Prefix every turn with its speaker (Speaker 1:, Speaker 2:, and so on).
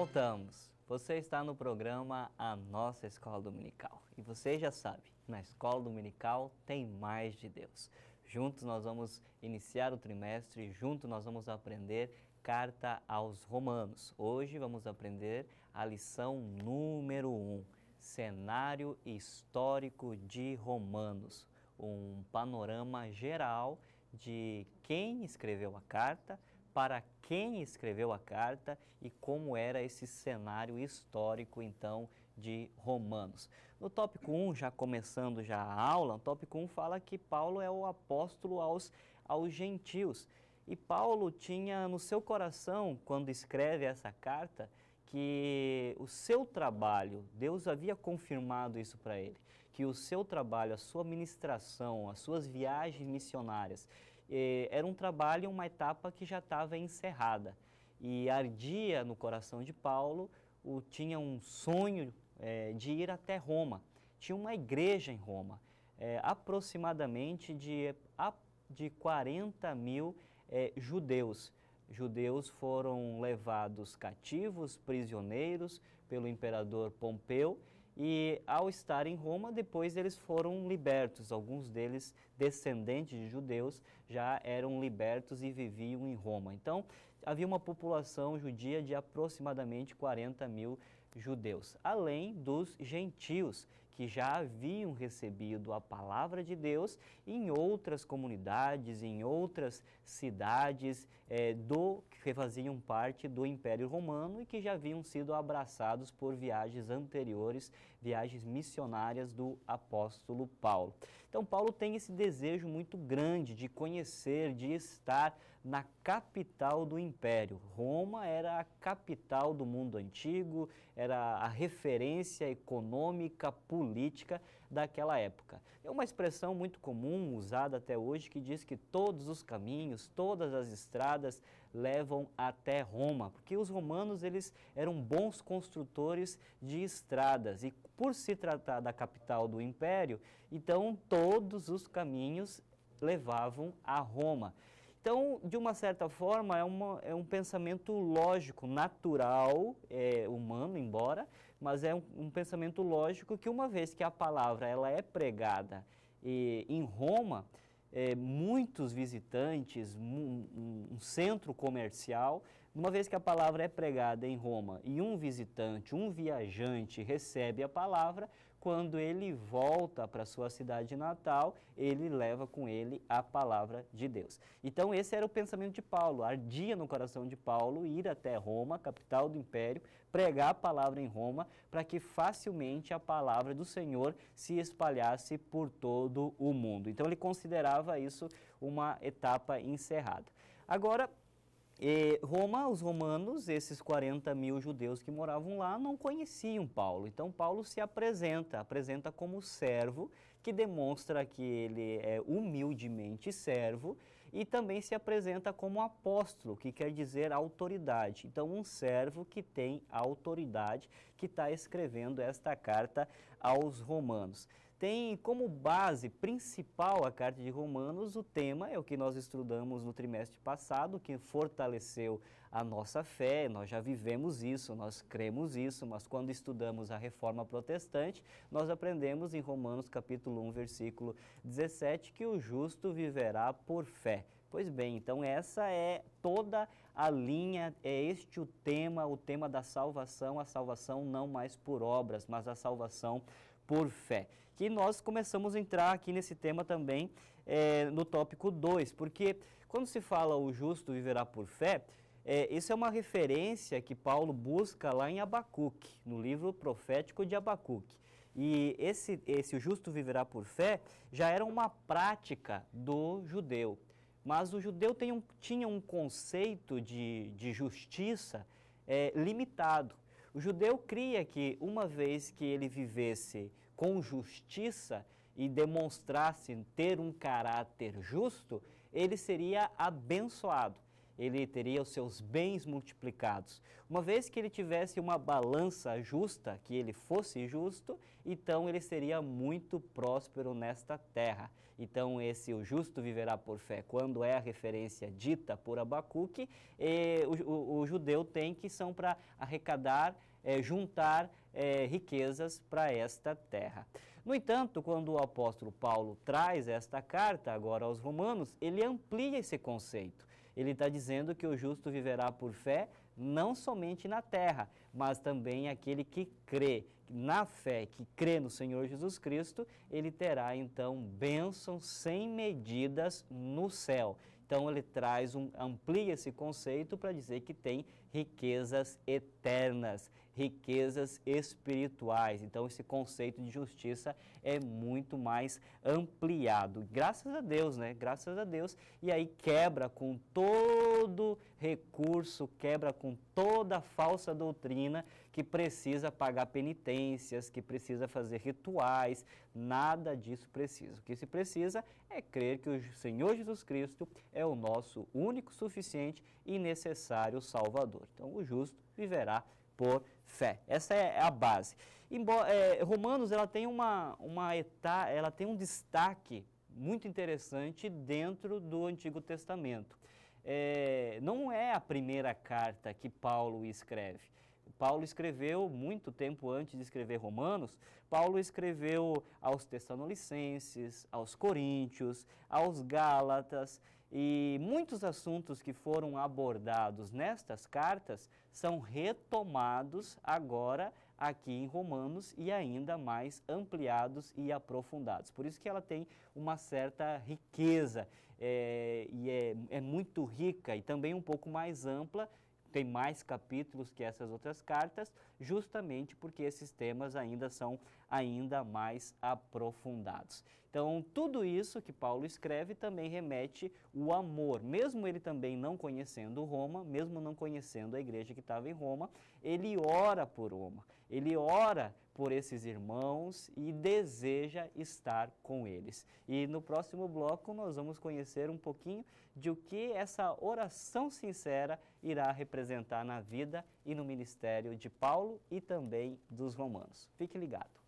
Speaker 1: Voltamos. Você está no programa A Nossa Escola Dominical. E você já sabe, na Escola Dominical tem mais de Deus. Juntos nós vamos iniciar o trimestre, juntos nós vamos aprender Carta aos Romanos. Hoje vamos aprender a lição número 1, Cenário Histórico de Romanos. Um panorama geral de quem escreveu a carta, para quem escreveu a carta e como era esse cenário histórico, então, de Romanos. No tópico 1, já começando já a aula, o tópico 1 fala que Paulo é o apóstolo aos gentios. E Paulo tinha no seu coração, quando escreve essa carta, que o seu trabalho, Deus havia confirmado isso para ele, que o seu trabalho, a sua ministração, as suas viagens missionárias, era um trabalho, uma etapa que já estava encerrada. E ardia no coração de Paulo, tinha um sonho de ir até Roma. Tinha uma igreja em Roma, aproximadamente de 40 mil judeus. Judeus foram levados cativos, prisioneiros pelo imperador Pompeu, e ao estar em Roma, depois eles foram libertos. Alguns deles, descendentes de judeus, já eram libertos e viviam em Roma. Então, havia uma população judia de aproximadamente 40 mil judeus, além dos gentios, que já haviam recebido a palavra de Deus em outras comunidades, em outras cidades que faziam parte do Império Romano e que já haviam sido abraçados por viagens anteriores, viagens missionárias do apóstolo Paulo. Então, Paulo tem esse desejo muito grande de conhecer, de estar na capital do Império. Roma era a capital do mundo antigo, era a referência econômica, política daquela época. É uma expressão muito comum, usada até hoje, que diz que todos os caminhos, todas as estradas levam até Roma, porque os romanos eles eram bons construtores de estradas e por se tratar da capital do Império, então todos os caminhos levavam a Roma. Então, de uma certa forma, é um pensamento lógico, natural, humano, embora, mas é um pensamento lógico que uma vez que a palavra ela é pregada em Roma, muitos visitantes, um centro comercial, uma vez que a palavra é pregada em Roma e um visitante, um viajante recebe a palavra, quando ele volta para sua cidade natal, ele leva com ele a palavra de Deus. Então esse era o pensamento de Paulo, ardia no coração de Paulo ir até Roma, capital do Império, pregar a palavra em Roma, para que facilmente a palavra do Senhor se espalhasse por todo o mundo. Então ele considerava isso uma etapa encerrada. Agora, Roma, os romanos, esses 40 mil judeus que moravam lá, não conheciam Paulo. Então, Paulo se apresenta como servo, que demonstra que ele é humildemente servo, e também se apresenta como apóstolo, que quer dizer autoridade. Então, um servo que tem autoridade, que está escrevendo esta carta aos romanos. Tem como base principal a carta de Romanos, o tema é o que nós estudamos no trimestre passado, que fortaleceu a nossa fé, nós já vivemos isso, nós cremos isso, mas quando estudamos a Reforma Protestante, nós aprendemos em Romanos capítulo 1, versículo 17, que o justo viverá por fé. Pois bem, então essa é toda a linha, é este o tema da salvação, a salvação não mais por obras, mas a salvação por fé. Que nós começamos a entrar aqui nesse tema também no tópico 2, porque quando se fala o justo viverá por fé, isso é uma referência que Paulo busca lá em Abacuque, no livro profético de Abacuque. E esse o justo viverá por fé já era uma prática do judeu. Mas o judeu tinha um conceito de justiça limitado. O judeu cria que uma vez que ele vivesse com justiça e demonstrasse ter um caráter justo, ele seria abençoado. ele teria os seus bens multiplicados. Uma vez que ele tivesse uma balança justa, que ele fosse justo, então ele seria muito próspero nesta terra. Então o justo viverá por fé, quando é a referência dita por Abacuque, o judeu tem que são para arrecadar, juntar riquezas para esta terra. No entanto, quando o apóstolo Paulo traz esta carta agora aos romanos, ele amplia esse conceito. Ele está dizendo que o justo viverá por fé, não somente na terra, mas também aquele que crê na fé, que crê no Senhor Jesus Cristo, ele terá então bênçãos sem medidas no céu. Então ele amplia esse conceito para dizer que tem riquezas eternas, riquezas espirituais. Então esse conceito de justiça é muito mais ampliado. Graças a Deus, né? Graças a Deus. E aí quebra com todo recurso, quebra com toda falsa doutrina que precisa pagar penitências, que precisa fazer rituais. Nada disso precisa. O que se precisa é crer que o Senhor Jesus Cristo é o nosso único, suficiente e necessário Salvador. Então o justo viverá por fé. Essa é a base. Romanos ela tem ela tem um destaque muito interessante dentro do Antigo Testamento. Não é a primeira carta que Paulo escreve. Paulo escreveu muito tempo antes de escrever Romanos. Paulo escreveu aos Tessalonicenses, aos Coríntios, aos Gálatas, e muitos assuntos que foram abordados nestas cartas são retomados agora aqui em Romanos e ainda mais ampliados e aprofundados. Por isso que ela tem uma certa riqueza e é muito rica e também um pouco mais ampla, tem mais capítulos que essas outras cartas, justamente porque esses temas ainda são ainda mais aprofundados. Então, tudo isso que Paulo escreve também remete o amor. Mesmo ele também não conhecendo Roma, mesmo não conhecendo a igreja que estava em Roma, ele ora por Roma. Ele ora por esses irmãos e deseja estar com eles. E no próximo bloco nós vamos conhecer um pouquinho de o que essa oração sincera irá representar na vida e no ministério de Paulo e também dos romanos. Fique ligado.